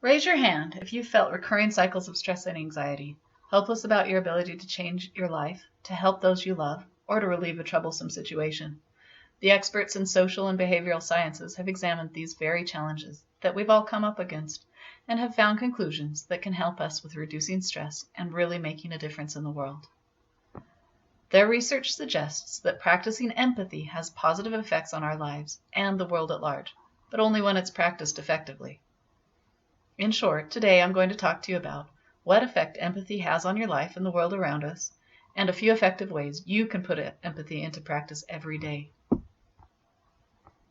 Raise your hand if you've felt recurring cycles of stress and anxiety, hopeless about your ability to change your life, to help those you love, or to relieve a troublesome situation. The experts in social and behavioral sciences have examined these very challenges that we've all come up against and have found conclusions that can help us with reducing stress and really making a difference in the world. Their research suggests that practicing empathy has positive effects on our lives and the world at large, but only when it's practiced effectively. In short, today I'm going to talk to you about what effect empathy has on your life and the world around us, and a few effective ways you can put empathy into practice every day.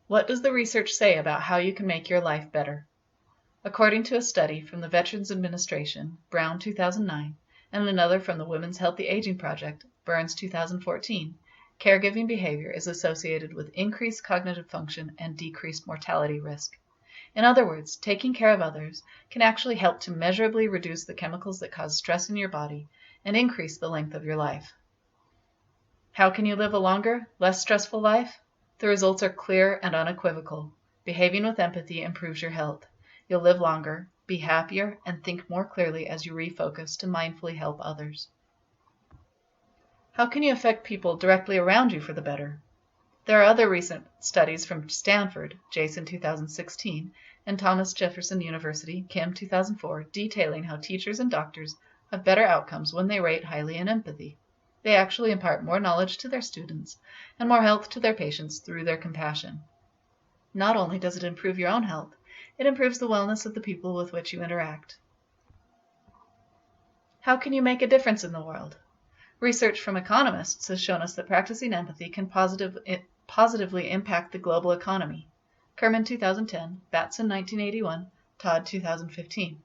What does the research say about how you can make your life better? According to a study from the Veterans Administration, Brown 2009, and another from the Women's Healthy Aging Project, Burns 2014, caregiving behavior is associated with increased cognitive function and decreased mortality risk. In other words, taking care of others can actually help to measurably reduce the chemicals that cause stress in your body and increase the length of your life. How can you live a longer, less stressful life? The results are clear and unequivocal. Behaving with empathy improves your health. You'll live longer, be happier, and think more clearly as you refocus to mindfully help others. How can you affect people directly around you for the better? There are other recent studies from Stanford, Jason 2016, and Thomas Jefferson University, Kim 2004, detailing how teachers and doctors have better outcomes when they rate highly in empathy. They actually impart more knowledge to their students and more health to their patients through their compassion. Not only does it improve your own health, it improves the wellness of the people with which you interact. How can you make a difference in the world? Research from economists has shown us that practicing empathy can positively impact the global economy. Kerman 2010, Batson 1981, Todd 2015.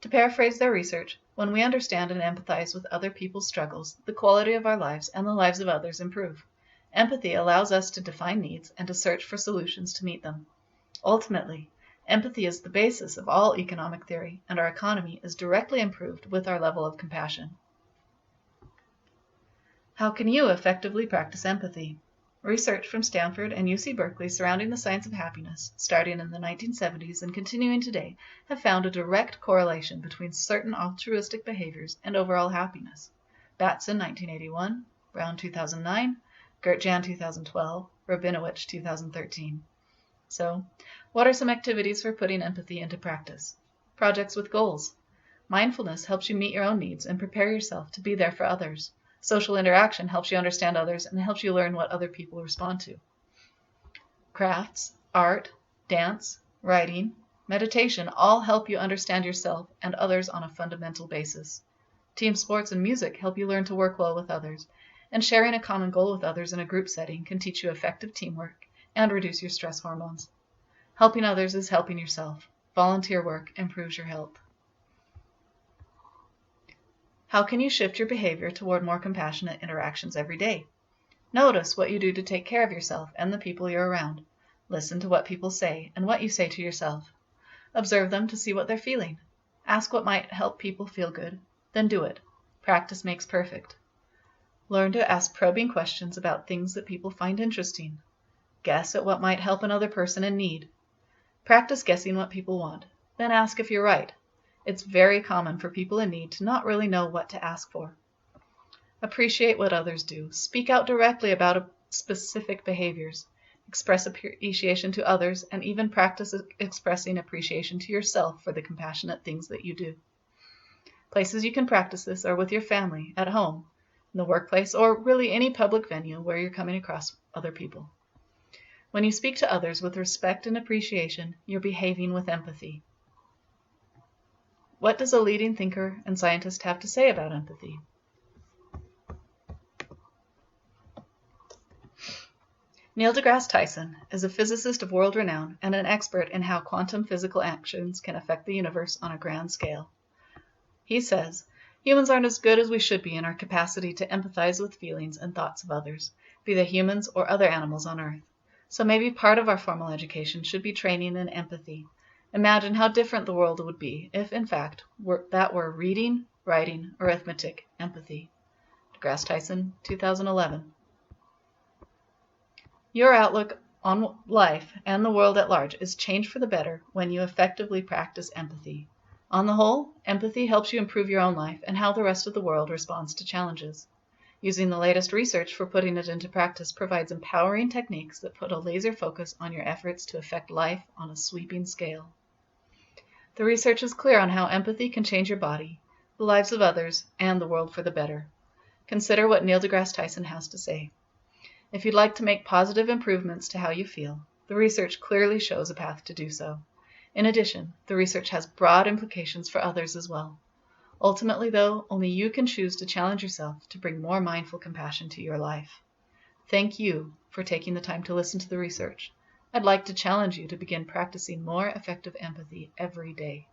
To paraphrase their research, when we understand and empathize with other people's struggles, the quality of our lives and the lives of others improve. Empathy allows us to define needs and to search for solutions to meet them. Ultimately, empathy is the basis of all economic theory, and our economy is directly improved with our level of compassion. How can you effectively practice empathy? Research from Stanford and UC Berkeley surrounding the science of happiness, starting in the 1970s and continuing today, have found a direct correlation between certain altruistic behaviors and overall happiness. Batson 1981, Brown 2009, Gert-Jan 2012, Rabinowitz 2013. So, what are some activities for putting empathy into practice? Projects with goals. Mindfulness helps you meet your own needs and prepare yourself to be there for others. Social interaction helps you understand others and helps you learn what other people respond to. Crafts, art, dance, writing, meditation all help you understand yourself and others on a fundamental basis. Team sports and music help you learn to work well with others, and sharing a common goal with others in a group setting can teach you effective teamwork and reduce your stress hormones. Helping others is helping yourself. Volunteer work improves your health. How can you shift your behavior toward more compassionate interactions every day? Notice what you do to take care of yourself and the people you're around. Listen to what people say and what you say to yourself. Observe them to see what they're feeling. Ask what might help people feel good, then do it. Practice makes perfect. Learn to ask probing questions about things that people find interesting. Guess at what might help another person in need. Practice guessing what people want, then ask if you're right. It's very common for people in need to not really know what to ask for. Appreciate what others do. Speak out directly about specific behaviors. Express appreciation to others, and even practice expressing appreciation to yourself for the compassionate things that you do. Places you can practice this are with your family, at home, in the workplace, or really any public venue where you're coming across other people. When you speak to others with respect and appreciation, you're behaving with empathy. What does a leading thinker and scientist have to say about empathy? Neil deGrasse Tyson is a physicist of world renown and an expert in how quantum physical actions can affect the universe on a grand scale. He says, humans aren't as good as we should be in our capacity to empathize with feelings and thoughts of others, be they humans or other animals on Earth. So maybe part of our formal education should be training in empathy. Imagine how different the world would be if, in fact, that were reading, writing, arithmetic, empathy. deGrasse Tyson, 2011. Your outlook on life and the world at large is changed for the better when you effectively practice empathy. On the whole, empathy helps you improve your own life and how the rest of the world responds to challenges. Using the latest research for putting it into practice provides empowering techniques that put a laser focus on your efforts to affect life on a sweeping scale. The research is clear on how empathy can change your body, the lives of others, and the world for the better. Consider what Neil deGrasse Tyson has to say. If you'd like to make positive improvements to how you feel, the research clearly shows a path to do so. In addition, the research has broad implications for others as well. Ultimately, though, only you can choose to challenge yourself to bring more mindful compassion to your life. Thank you for taking the time to listen to the research. I'd like to challenge you to begin practicing more effective empathy every day.